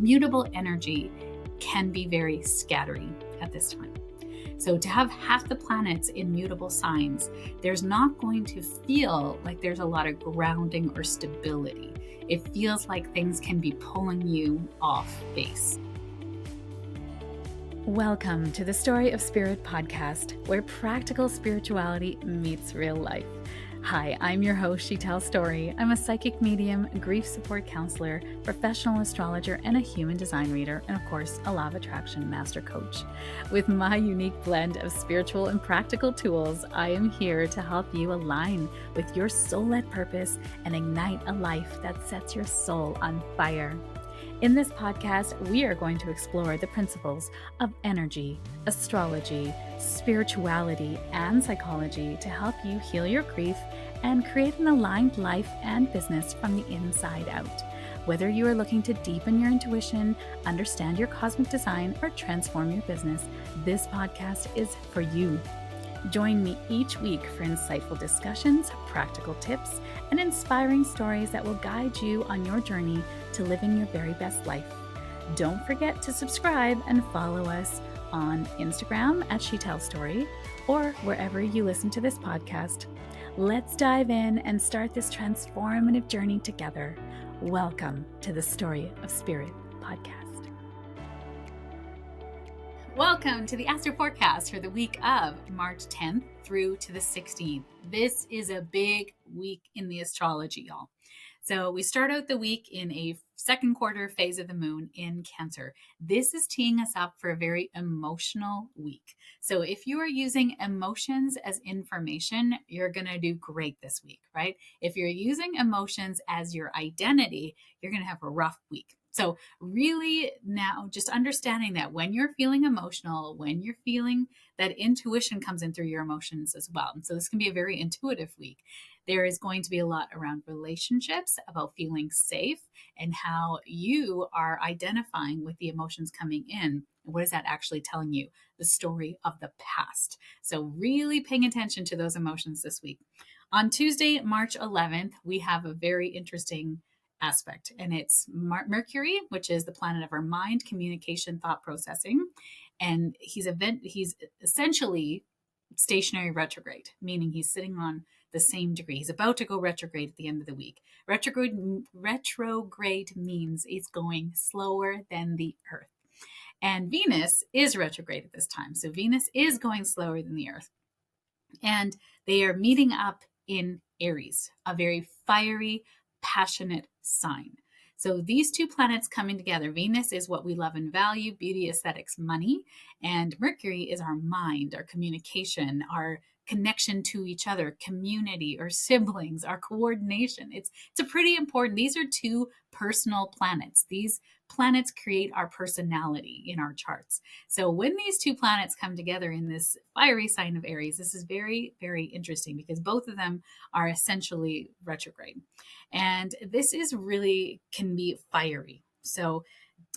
mutable energy can be very scattering at this time. So to have half the planets in mutable signs, there's not going to feel like there's a lot of grounding or stability. It feels like things can be pulling you off base. Welcome to the Story of Spirit podcast, where practical spirituality meets real life. Hi, I'm your host, She Tells Story. I'm a psychic medium, grief support counselor, professional astrologer, and a human design reader, and of course, a law of attraction master coach. With my unique blend of spiritual and practical tools, I am here to help you align with your soul-led purpose and ignite a life that sets your soul on fire. In this podcast, we are going to explore the principles of energy, astrology, spirituality, and psychology to help you heal your grief and create an aligned life and business from the inside out. Whether you are looking to deepen your intuition, understand your cosmic design, or transform your business, this podcast is for you. Join me each week for insightful discussions, practical tips, and inspiring stories that will guide you on your journey to living your very best life. Don't forget to subscribe and follow us on Instagram at She Tells Story or wherever you listen to this podcast. Let's dive in and start this transformative journey together. Welcome to the Story of Spirit podcast. Welcome to the Astro forecast for the week of March 10th through to the 16th. This is a big week in the astrology, y'all. So we start out the week in a second quarter phase of the moon in Cancer. This is teeing us up for a very emotional week. So if you are using emotions as information, you're going to do great this week, right? If you're using emotions as your identity, you're going to have a rough week. So really now just understanding that when you're feeling emotional, when you're feeling that intuition comes in through your emotions as well. So this can be a very intuitive week. There is going to be a lot around relationships, about feeling safe and how you are identifying with the emotions coming in. What is that actually telling you? The story of the past. So really paying attention to those emotions this week. On Tuesday, March 11th, we have a very interesting aspect, and it's Mercury, which is the planet of our mind, communication, thought processing, and he's essentially stationary retrograde, meaning he's sitting on the same degree. He's about to go retrograde at the end of the week. Retrograde means it's going slower than the Earth, and Venus is retrograde at this time, so Venus is going slower than the Earth, and they are meeting up in Aries, a very fiery, passionate sign. So these two planets coming together, Venus is what we love and value, beauty, aesthetics, money, and Mercury is our mind, our communication, our connection to each other, community, or siblings, our coordination. It's a pretty important. These are two personal planets. These planets create our personality in our charts. So when these two planets come together in this fiery sign of Aries, this is very, very interesting because both of them are essentially retrograde. And this is really can be fiery. So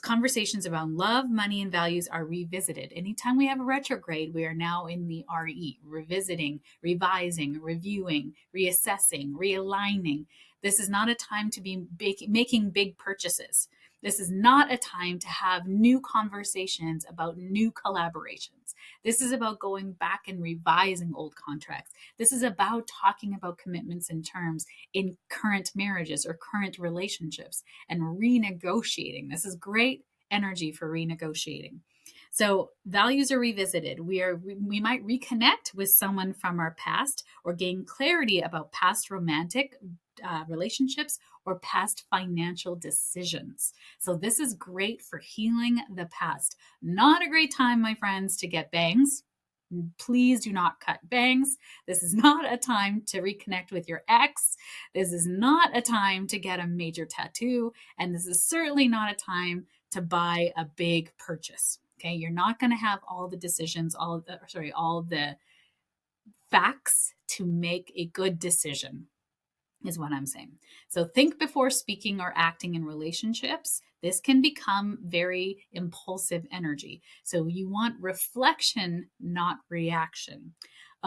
conversations about love, money, and values are revisited. Anytime we have a retrograde, we are now in the RE, revisiting, revising, reviewing, reassessing, realigning. This is not a time to be making big purchases. This is not a time to have new conversations about new collaborations. This is about going back and revising old contracts. This is about talking about commitments and terms in current marriages or current relationships and renegotiating. This is great energy for renegotiating. So values are revisited. We might reconnect with someone from our past or gain clarity about past romantic relationships or past financial decisions. So this is great for healing the past. Not a great time, my friends, to get bangs. Please do not cut bangs. This is not a time to reconnect with your ex. This is not a time to get a major tattoo. And this is certainly not a time to buy a big purchase. Okay, you're not going to have all the decisions, all the facts to make a good decision, is what I'm saying. So think before speaking or acting in relationships. This can become very impulsive energy. So you want reflection, not reaction.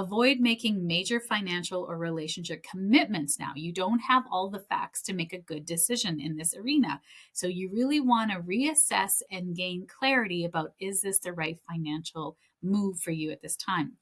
Avoid making major financial or relationship commitments now. You don't have all the facts to make a good decision in this arena. So you really want to reassess and gain clarity about, is this the right financial move for you at this time?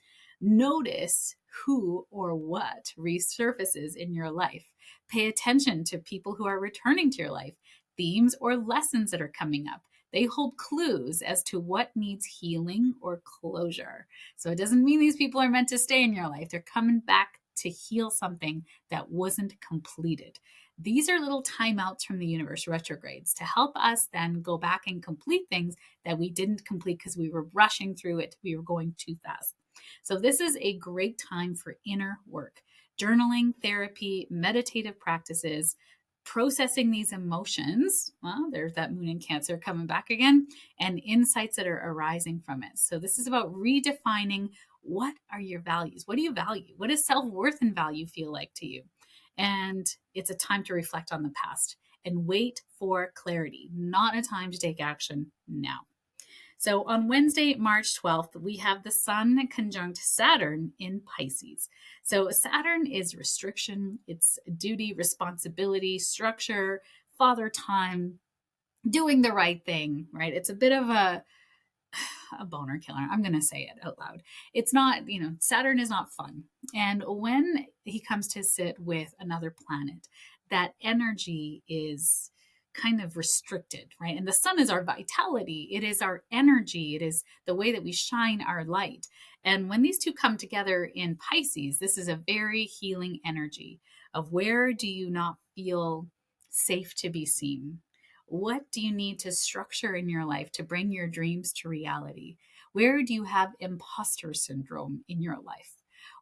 Notice who or what resurfaces in your life. Pay attention to people who are returning to your life, themes or lessons that are coming up. They hold clues as to what needs healing or closure. So it doesn't mean these people are meant to stay in your life. They're coming back to heal something that wasn't completed. These are little timeouts from the universe, retrogrades, to help us then go back and complete things that we didn't complete because we were rushing through it. We were going too fast. So this is a great time for inner work, journaling, therapy, meditative practices, processing these emotions. Well, there's that moon in Cancer coming back again, and insights that are arising from it. So this is about redefining, what are your values? What do you value? What does self-worth and value feel like to you? And it's a time to reflect on the past and wait for clarity, not a time to take action now. So on Wednesday, March 12th, we have the Sun conjunct Saturn in Pisces. So Saturn is restriction, it's duty, responsibility, structure, father time, doing the right thing, right? It's a bit of a boner killer. I'm going to say it out loud. It's not, Saturn is not fun. And when he comes to sit with another planet, that energy is kind of restricted, right? And the sun is our vitality. It is our energy. It is the way that we shine our light. And when these two come together in Pisces, this is a very healing energy of, where do you not feel safe to be seen? What do you need to structure in your life to bring your dreams to reality? Where do you have imposter syndrome in your life?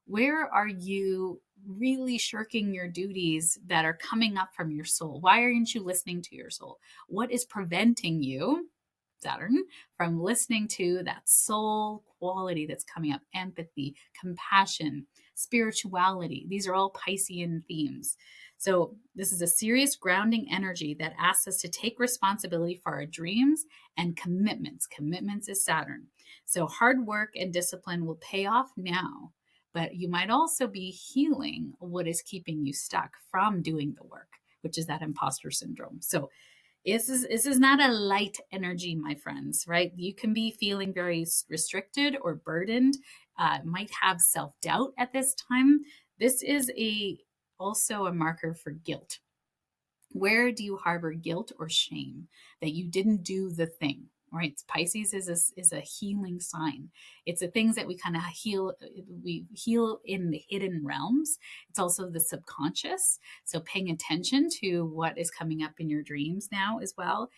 Where are you really shirking your duties that are coming up from your soul? Why aren't you listening to your soul? What is preventing you, Saturn, from listening to that soul quality that's coming up? Empathy, compassion, spirituality. These are all Piscean themes. So this is a serious grounding energy that asks us to take responsibility for our dreams and commitments. Commitments is Saturn. So hard work and discipline will pay off now, but you might also be healing what is keeping you stuck from doing the work, which is that imposter syndrome. So this is not a light energy, my friends, right? You can be feeling very restricted or burdened, might have self-doubt at this time. This is also a marker for guilt. Where do you harbor guilt or shame that you didn't do the thing? Right? Pisces is a healing sign. It's the things that we kind of heal. We heal in the hidden realms. It's also the subconscious. So paying attention to what is coming up in your dreams now as well.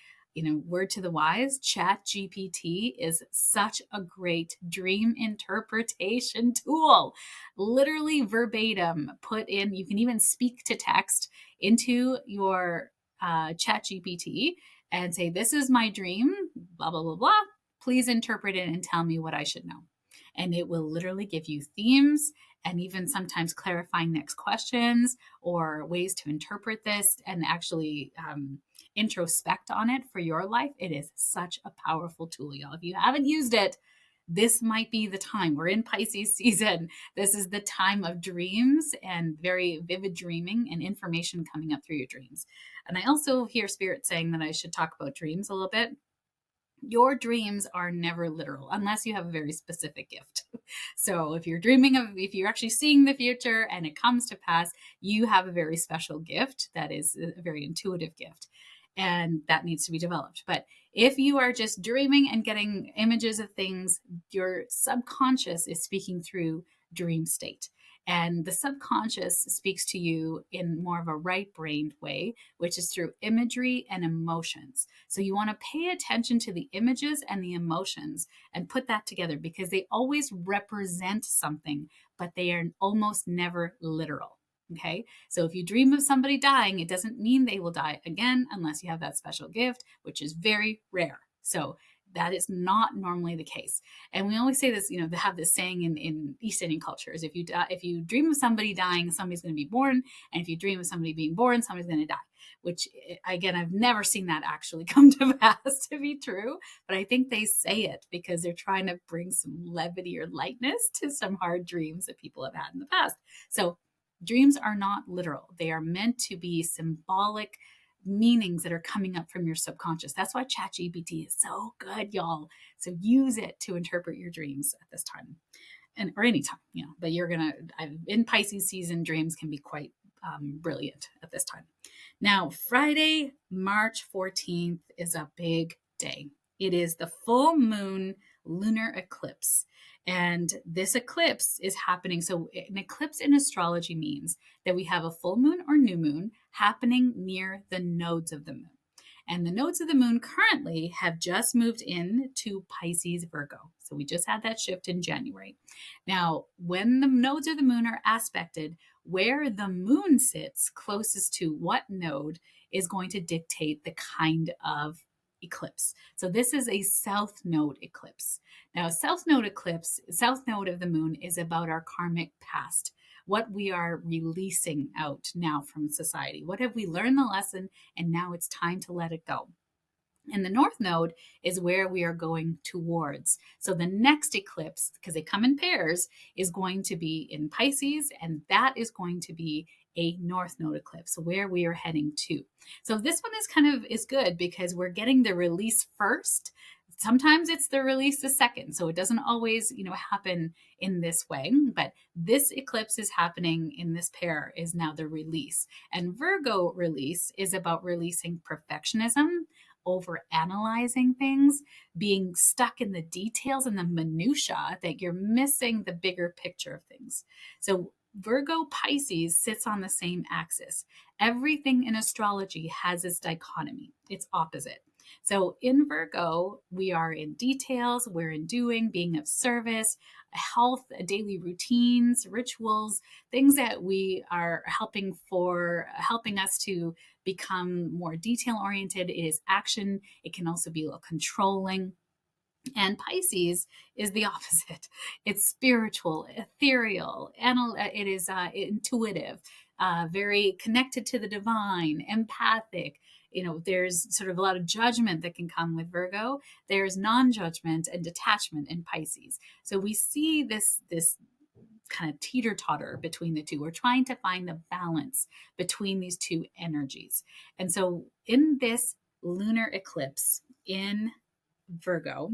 Word to the wise, Chat GPT is such a great dream interpretation tool. Literally verbatim put in, you can even speak to text into your Chat GPT and say, this is my dream, blah, blah, blah, blah. Please interpret it and tell me what I should know. And it will literally give you themes and even sometimes clarifying next questions or ways to interpret this and actually introspect on it for your life. It is such a powerful tool, y'all. If you haven't used it, this might be the time. We're in Pisces season. This is the time of dreams and very vivid dreaming and information coming up through your dreams. And I also hear Spirit saying that I should talk about dreams a little bit. Your dreams are never literal unless you have a very specific gift. So if you're actually seeing the future and it comes to pass, you have a very special gift that is a very intuitive gift. And that needs to be developed. But if you are just dreaming and getting images of things, your subconscious is speaking through dream state. And the subconscious speaks to you in more of a right-brained way, which is through imagery and emotions. So you want to pay attention to the images and the emotions and put that together, because they always represent something, but they are almost never literal. Okay, so if you dream of somebody dying, it doesn't mean they will die again unless you have that special gift, which is very rare. So that is not normally the case. And we always say this, they have this saying in East Indian cultures: if you dream of somebody dying, somebody's going to be born, and if you dream of somebody being born, somebody's going to die. which again, I've never seen that actually come to pass to be true, but I think they say it because they're trying to bring some levity or lightness to some hard dreams that people have had in the past. So dreams are not literal. They are meant to be symbolic meanings that are coming up from your subconscious. That's why ChatGPT is so good, y'all. So use it to interpret your dreams at this time and or anytime, but in Pisces season, dreams can be quite brilliant at this time. Now, Friday, March 14th is a big day. It is the full moon lunar eclipse. And this eclipse is happening. So an eclipse in astrology means that we have a full moon or new moon happening near the nodes of the moon. And the nodes of the moon currently have just moved in to Pisces Virgo. So we just had that shift in January. Now, when the nodes of the moon are aspected, where the moon sits closest to what node is going to dictate the kind of eclipse. So this is a South Node eclipse. Now, South Node eclipse, South Node of the moon is about our karmic past, what we are releasing out now from society. What have we learned the lesson, and now it's time to let it go. And the North Node is where we are going towards. So the next eclipse, because they come in pairs, is going to be in Pisces, and that is going to be a North Node eclipse, where we are heading to. So this one is good because we're getting the release first. Sometimes it's the release the second. So it doesn't always, happen in this way, but this eclipse is happening in this pair is now the release. And Virgo release is about releasing perfectionism, over analyzing things, being stuck in the details and the minutia that you're missing the bigger picture of things. So Virgo Pisces sits on the same axis. Everything in astrology has its dichotomy, its opposite. So in Virgo, we are in details, we're in doing, being of service, health, daily routines, rituals, things that we are helping us to become more detail oriented. It is action. It can also be a little controlling. And Pisces is the opposite. It's spiritual, ethereal, it is intuitive, very connected to the divine, empathic. There's sort of a lot of judgment that can come with Virgo. There's non-judgment and detachment in Pisces. So we see this kind of teeter-totter between the two. We're trying to find the balance between these two energies. And so in this lunar eclipse in Virgo,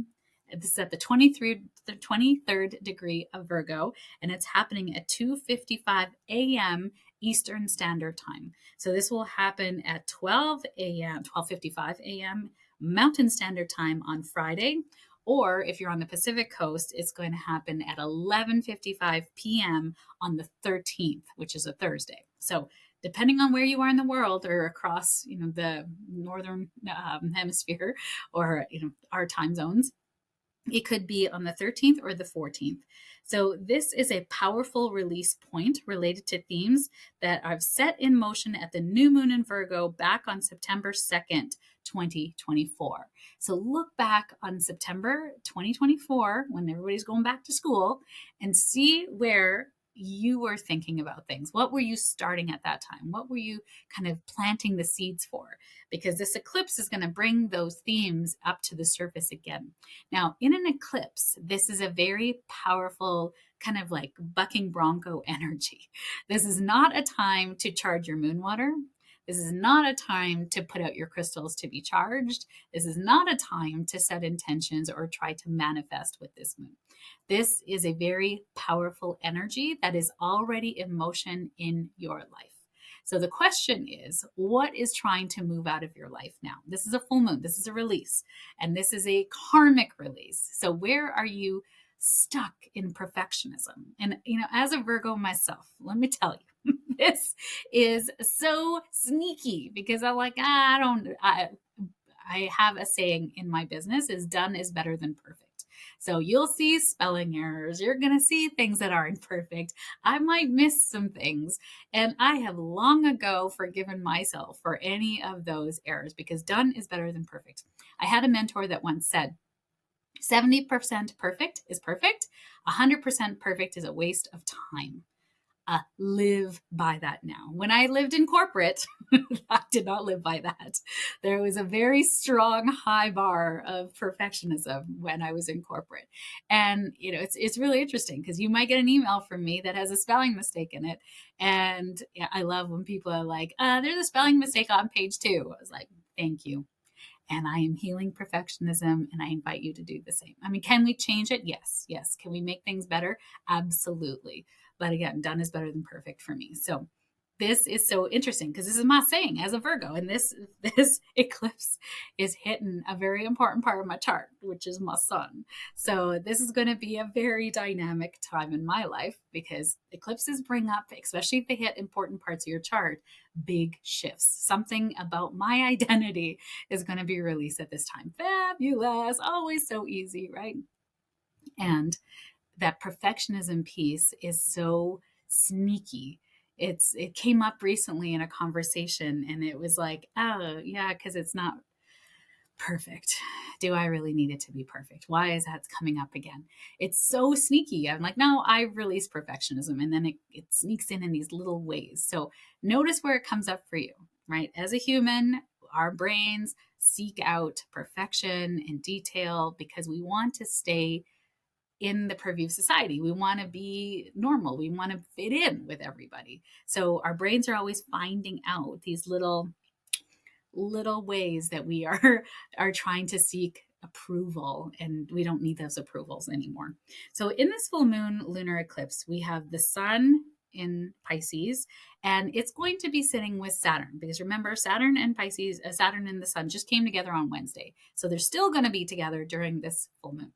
this is at the 23rd degree of Virgo, and it's happening at 2:55 a.m. Eastern Standard Time. So this will happen at 12:55 a.m. Mountain Standard Time on Friday. Or if you're on the Pacific Coast, it's going to happen at 11:55 p.m. on the 13th, which is a Thursday. So depending on where you are in the world or across, the northern hemisphere or, our time zones, it could be on the 13th or the 14th. So this is a powerful release point related to themes that I've set in motion at the new moon in Virgo back on September 2nd, 2024. So look back on September 2024 when everybody's going back to school and see where you were thinking about things. What were you starting at that time? What were you kind of planting the seeds for? Because this eclipse is going to bring those themes up to the surface again. Now, in an eclipse, this is a very powerful kind of like bucking bronco energy. This is not a time to charge your moon water. This is not a time to put out your crystals to be charged. This is not a time to set intentions or try to manifest with this moon. This is a very powerful energy that is already in motion in your life. So the question is, what is trying to move out of your life now? This is a full moon. This is a release, and this is a karmic release. So where are you stuck in perfectionism? And, as a Virgo myself, let me tell you, this is so sneaky because I'm like, I have a saying in my business is done is better than perfect. So you'll see spelling errors. You're going to see things that aren't perfect. I might miss some things. And I have long ago forgiven myself for any of those errors because done is better than perfect. I had a mentor that once said, 70% perfect is perfect. 100% perfect is a waste of time. live by that now. When I lived in corporate, I did not live by that. There was a very strong high bar of perfectionism when I was in corporate. And it's really interesting because you might get an email from me that has a spelling mistake in it. And yeah, I love when people are like, there's a spelling mistake on page 2. I was like, thank you. And I am healing perfectionism, and I invite you to do the same. I mean, can we change it? Yes. Can we make things better? Absolutely. But again, done is better than perfect for me. So this is so interesting because this is my saying as a Virgo, and this eclipse is hitting a very important part of my chart, which is my sun. So this is going to be a very dynamic time in my life because eclipses bring up, especially if they hit important parts of your chart, big shifts. Something about my identity is going to be released at this time. Fabulous, always so easy, right? And that perfectionism piece is so sneaky. It came up recently in a conversation, and it was like, oh yeah, because it's not perfect. Do I really need it to be perfect? Why is that coming up again? It's so sneaky. I'm like, no, I release perfectionism, and then it sneaks in these little ways. So notice where it comes up for you, right? As a human, our brains seek out perfection and detail because we want to stay in the purview of society. We want to be normal. We want to fit in with everybody. So our brains are always finding out these little ways that we are trying to seek approval, and we don't need those approvals anymore. So in this full moon lunar eclipse, we have the sun in Pisces, and it's going to be sitting with Saturn, because remember, Saturn and Pisces, Saturn and the sun just came together on Wednesday. So they're still going to be together during this full moon.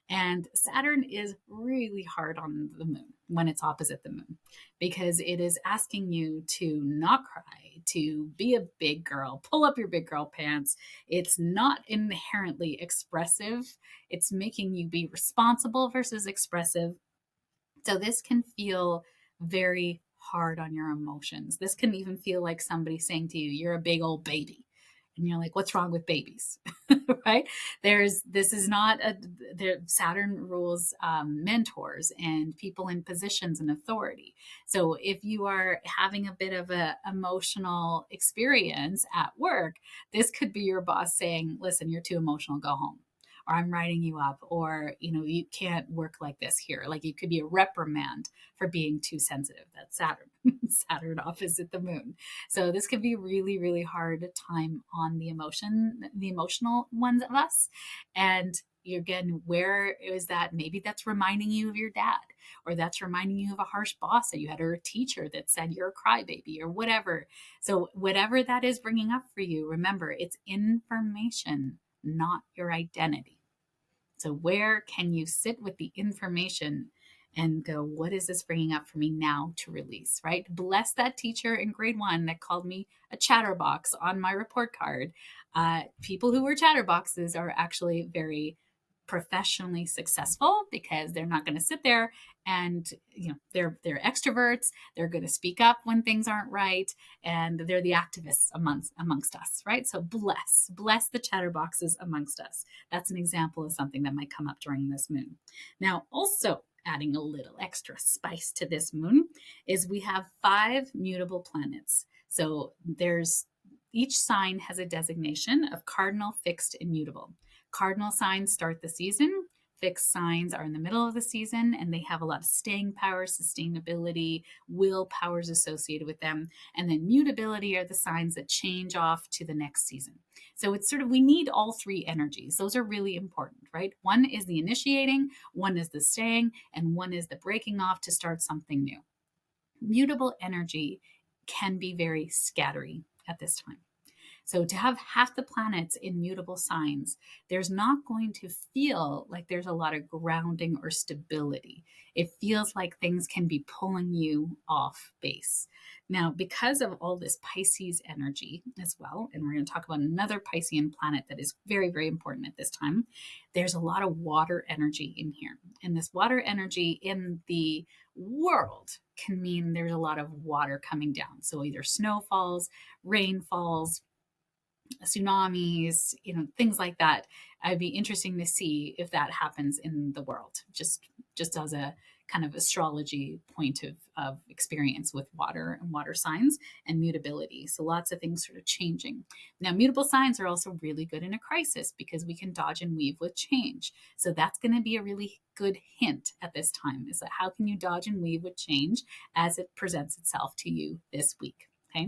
And Saturn is really hard on the moon when it's opposite the moon, because it is asking you to not cry, to be a big girl, pull up your big girl pants. It's not inherently expressive. It's making you be responsible versus expressive. So this can feel very hard on your emotions. This can even feel like somebody saying to you, you're a big old baby. And you're like, what's wrong with babies? Right? This is not Saturn rules mentors and people in positions and authority. So if you are having a bit of a emotional experience at work, this could be your boss saying, listen, you're too emotional, go home. Or I'm writing you up, or you can't work like this here. Like, it could be a reprimand for being too sensitive. That's Saturn. Saturn opposite the moon. So this could be really, really hard time on the emotional ones of us. And again, where is that? Maybe that's reminding you of your dad, or that's reminding you of a harsh boss that you had, or a teacher that said you're a crybaby, or whatever. So whatever that is bringing up for you, remember, it's information, not your identity. So where can you sit with the information and go, what is this bringing up for me now to release, right? Bless that teacher in grade 1 that called me a chatterbox on my report card. People who were chatterboxes are actually very professionally successful, because they're not going to sit there and they're extroverts. They're going to speak up when things aren't right, and they're the activists amongst us, right? So bless the chatterboxes amongst us. That's an example of something that might come up during this moon. Now, also adding a little extra spice to this moon is we have 5 mutable planets. So each sign has a designation of cardinal, fixed, and mutable. Cardinal signs start the season. Fixed signs are in the middle of the season, and they have a lot of staying power, sustainability, will powers associated with them. And then mutability are the signs that change off to the next season. So it's sort of, we need all 3 energies. Those are really important, right? One is the initiating, one is the staying, and one is the breaking off to start something new. Mutable energy can be very scattery at this time. So to have half the planets in mutable signs, there's not going to feel like there's a lot of grounding or stability. It feels like things can be pulling you off base. Now, because of all this Pisces energy as well, and we're going to talk about another Piscean planet that is very, very important at this time, there's a lot of water energy in here. And this water energy in the world can mean there's a lot of water coming down. So either snowfalls, rainfalls, tsunamis, things like that. It'd be interesting to see if that happens in the world, just as a kind of astrology point of experience with water and water signs and mutability. So lots of things sort of changing. Now, mutable signs are also really good in a crisis because we can dodge and weave with change. So that's going to be a really good hint at this time, is that how can you dodge and weave with change as it presents itself to you this week? Okay.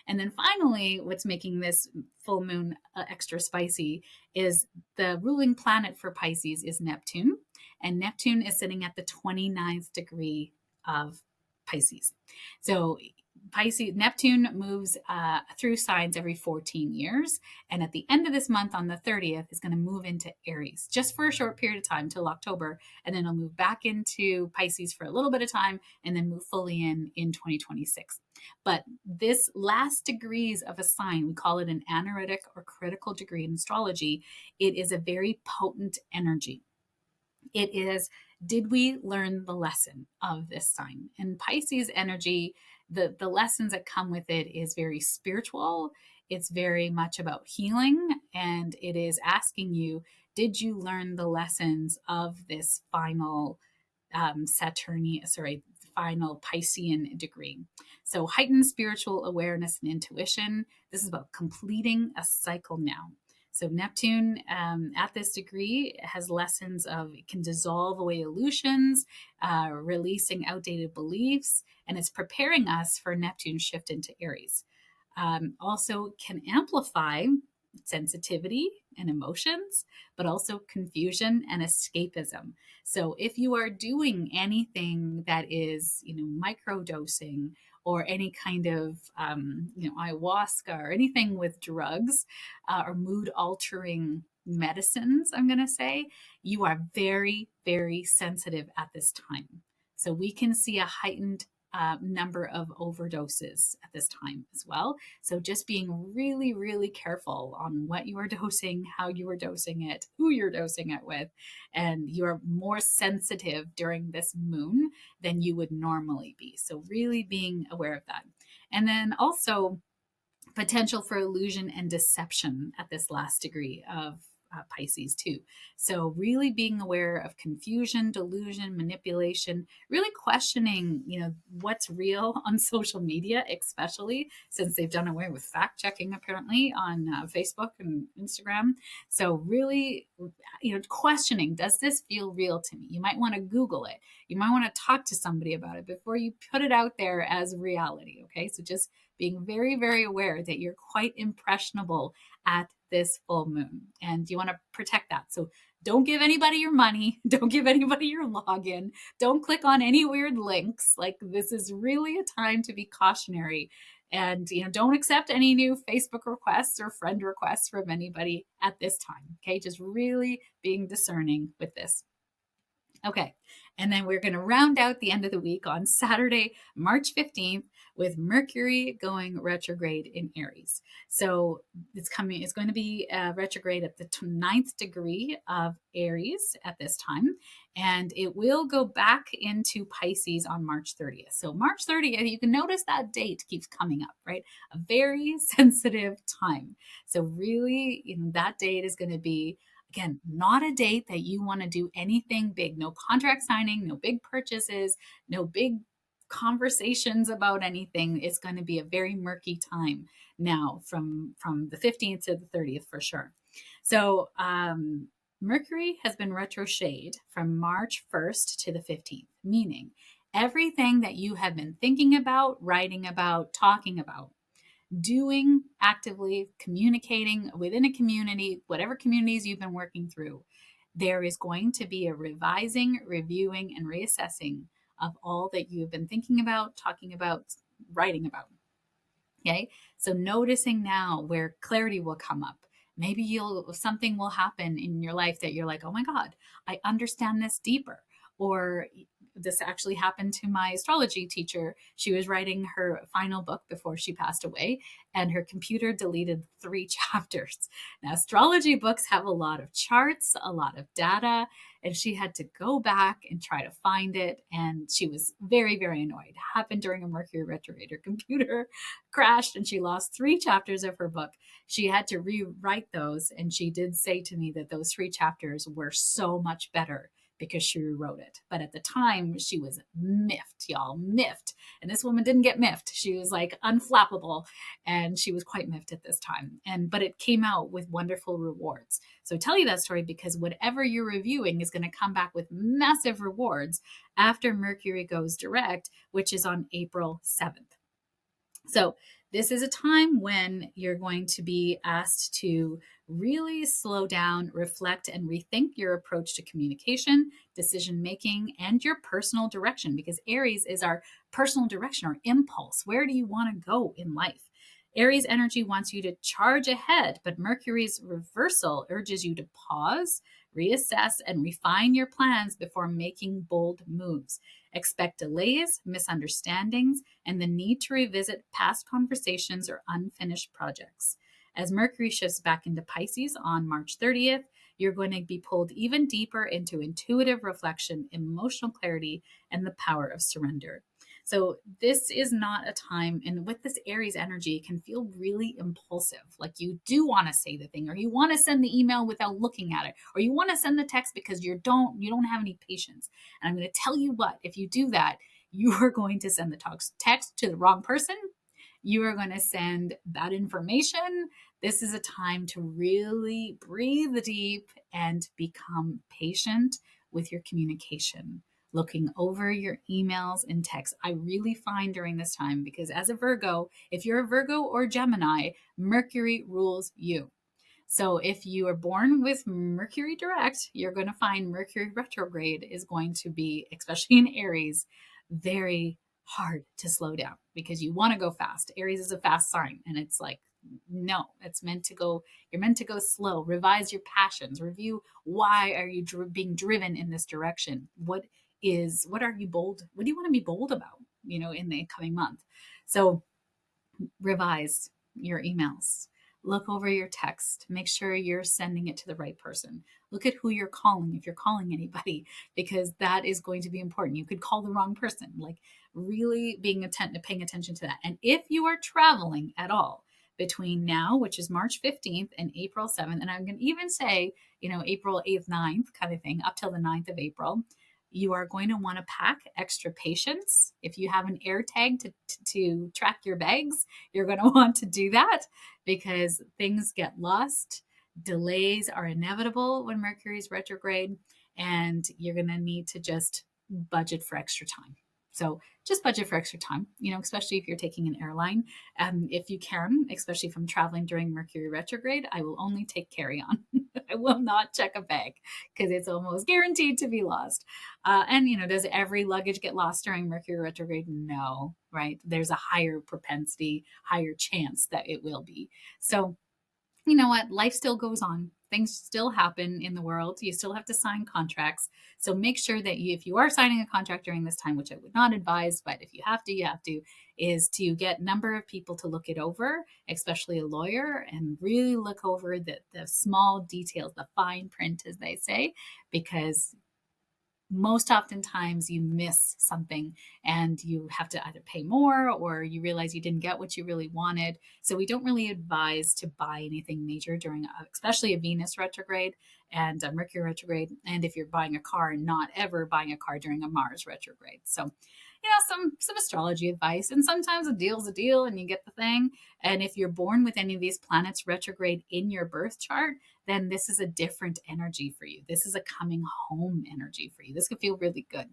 And then finally, what's making this full moon extra spicy is the ruling planet for Pisces is Neptune. And Neptune is sitting at the 29th degree of Pisces. So Neptune moves through signs every 14 years. And at the end of this month, on the 30th, is going to move into Aries just for a short period of time till October. And then it'll move back into Pisces for a little bit of time and then move fully in 2026. But this last degrees of a sign, we call it an anaretic or critical degree in astrology. It is a very potent energy. It is, did we learn the lesson of this sign? And Pisces energy, the lessons that come with it is very spiritual. It's very much about healing. And it is asking you, did you learn the lessons of this final final Piscean degree? So heightened spiritual awareness and intuition. This is about completing a cycle now. So Neptune at this degree has lessons of, it can dissolve away illusions, releasing outdated beliefs, and it's preparing us for Neptune's shift into Aries. Also can amplify sensitivity and emotions, but also confusion and escapism. So if you are doing anything that is, microdosing or any kind of, ayahuasca or anything with drugs or mood altering medicines, I'm going to say, you are very, very sensitive at this time. So we can see a heightened number of overdoses at this time as well. So just being really, really careful on what you are dosing, how you are dosing it, who you're dosing it with, and you're more sensitive during this moon than you would normally be. So really being aware of that. And then also potential for illusion and deception at this last degree of Pisces too. So really being aware of confusion, delusion, manipulation, really questioning, what's real on social media, especially since they've done away with fact checking apparently on Facebook and Instagram. So really, questioning, does this feel real to me? You might want to Google it. You might want to talk to somebody about it before you put it out there as reality. Okay. So just being very, very aware that you're quite impressionable at this full moon and you want to protect that. So don't give anybody your money. Don't give anybody your login. Don't click on any weird links. Like, this is really a time to be cautionary. And, don't accept any new Facebook requests or friend requests from anybody at this time. Okay. Just really being discerning with this. Okay. And then we're going to round out the end of the week on Saturday, March 15th, with Mercury going retrograde in Aries. So it's going to be retrograde at the 9th degree of Aries at this time. And it will go back into Pisces on March 30th. So March 30th, you can notice that date keeps coming up, right? A very sensitive time. So really, that date is going to be, again, not a date that you want to do anything big. No contract signing, no big purchases, no big conversations about anything. It's going to be a very murky time now from the 15th to the 30th for sure. So Mercury has been retrograde from March 1st to the 15th, meaning everything that you have been thinking about, writing about, talking about, doing, actively communicating within a community, whatever communities you've been working through, there is going to be a revising, reviewing, and reassessing of all that you've been thinking about, talking about, writing about. Okay. So noticing now where clarity will come up. Maybe something will happen in your life that you're like, oh my God, I understand this deeper. Or this actually happened to my astrology teacher. She was writing her final book before she passed away, and her computer deleted 3 chapters. Now, astrology books have a lot of charts, a lot of data, and she had to go back and try to find it. And she was very, very annoyed. It happened during a Mercury retrograde. Her computer crashed and she lost 3 chapters of her book. She had to rewrite those. And she did say to me that those 3 chapters were so much better because she rewrote it. But at the time, she was miffed, y'all, miffed. And this woman didn't get miffed. She was like unflappable, and she was quite miffed at this time. But it came out with wonderful rewards. So I tell you that story because whatever you're reviewing is going to come back with massive rewards after Mercury goes direct, which is on April 7th. So this is a time when you're going to be asked to really slow down, reflect, and rethink your approach to communication, decision making, and your personal direction, because Aries is our personal direction, our impulse. Where do you want to go in life? Aries energy wants you to charge ahead, but Mercury's reversal urges you to pause, reassess, and refine your plans before making bold moves. Expect delays, misunderstandings, and the need to revisit past conversations or unfinished projects. As Mercury shifts back into Pisces on March 30th, you're going to be pulled even deeper into intuitive reflection, emotional clarity, and the power of surrender. So this is not a time, and with this Aries energy, it can feel really impulsive. Like you do want to say the thing, or you want to send the email without looking at it, or you want to send the text because you don't have any patience. And I'm going to tell you what, if you do that, you are going to send the text to the wrong person. You are going to send bad information. This is a time to really breathe deep and become patient with your communication, looking over your emails and texts. I really find during this time, because as a Virgo, if you're a Virgo or Gemini, Mercury rules you. So if you are born with Mercury direct, you're going to find Mercury retrograde is going to be, especially in Aries, very hard to slow down because you want to go fast. Aries is a fast sign, and it's like, no, it's meant to go, you're meant to go slow. Revise your passions, review why are you being driven in this direction? What are you bold? What do you want to be bold about, in the coming month? So revise your emails. Look over your text. Make sure you're sending it to the right person. Look at who you're calling, if you're calling anybody, because that is going to be important. You could call the wrong person. Like really paying attention to that. And if you are traveling at all between now, which is March 15th, and April 7th, and I'm going to even say, April 8th, 9th kind of thing, up till the 9th of April, you are going to want to pack extra patience. If you have an air tag to track your bags, you're going to want to do that because things get lost. Delays are inevitable when Mercury is retrograde, and you're going to need to just budget for extra time. So just budget for extra time, especially if you're taking an airline. If you can, especially if I'm traveling during Mercury retrograde, I will only take carry-on. I will not check a bag because it's almost guaranteed to be lost. Does every luggage get lost during Mercury retrograde? No, right? There's a higher propensity, higher chance that it will be. So you know what? Life still goes on. Things still happen in the world. You still have to sign contracts. So make sure that if you are signing a contract during this time, which I would not advise, but if you have to, is to get a number of people to look it over, especially a lawyer, and really look over the small details, the fine print, as they say, because most oftentimes you miss something and you have to either pay more or you realize you didn't get what you really wanted. So we don't really advise to buy anything major during, especially a Venus retrograde and a Mercury retrograde. And if you're buying a car, not ever buying a car during a Mars retrograde. So, some astrology advice, and sometimes a deal's a deal and you get the thing. And if you're born with any of these planets retrograde in your birth chart, then this is a different energy for you. This is a coming home energy for you. This could feel really good.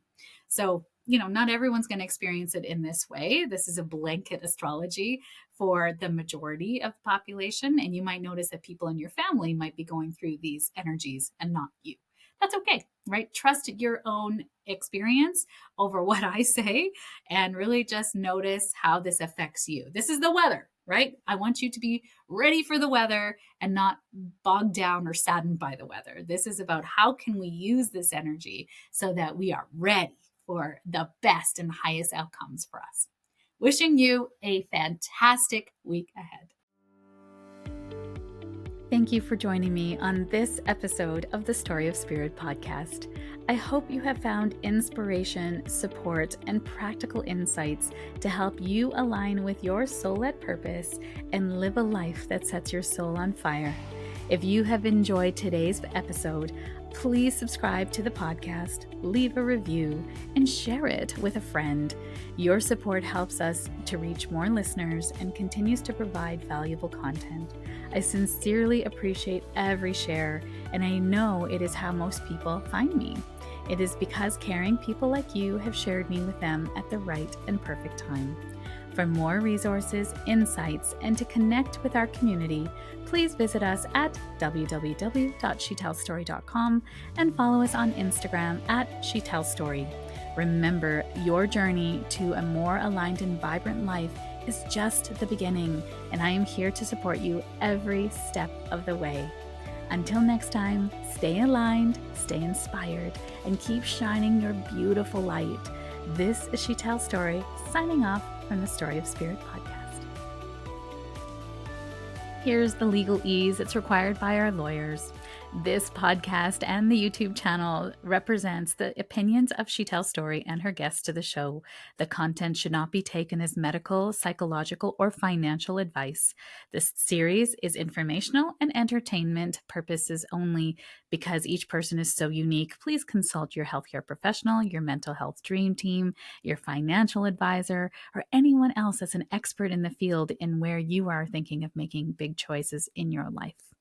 So, not everyone's going to experience it in this way. This is a blanket astrology for the majority of the population. And you might notice that people in your family might be going through these energies and not you. That's okay, right? Trust your own experience over what I say and really just notice how this affects you. This is the weather, right? I want you to be ready for the weather and not bogged down or saddened by the weather. This is about how can we use this energy so that we are ready for the best and highest outcomes for us. Wishing you a fantastic week ahead. Thank you for joining me on this episode of the Story of Spirit podcast. I hope you have found inspiration, support, and practical insights to help you align with your soul-led purpose and live a life that sets your soul on fire. If you have enjoyed today's episode, please subscribe to the podcast, leave a review, and share it with a friend. Your support helps us to reach more listeners and continues to provide valuable content. I sincerely appreciate every share, and I know it is how most people find me. It is because caring people like you have shared me with them at the right and perfect time. For more resources, insights, and to connect with our community, please visit us at www.shetellstory.com and follow us on Instagram at shetellstory. Remember, your journey to a more aligned and vibrant life is just the beginning, and I am here to support you every step of the way. Until next time, stay aligned, stay inspired, and keep shining your beautiful light. This is She Tells Story, signing off from the Story of Spirit podcast. Here's the legal ease that's required by our lawyers. This podcast and the YouTube channel represents the opinions of She Tells Story and her guests to the show. The content should not be taken as medical, psychological, or financial advice. This series is informational and entertainment purposes only. Because each person is so unique, please consult your healthcare professional, your mental health dream team, your financial advisor, or anyone else that's an expert in the field in where you are thinking of making big choices in your life.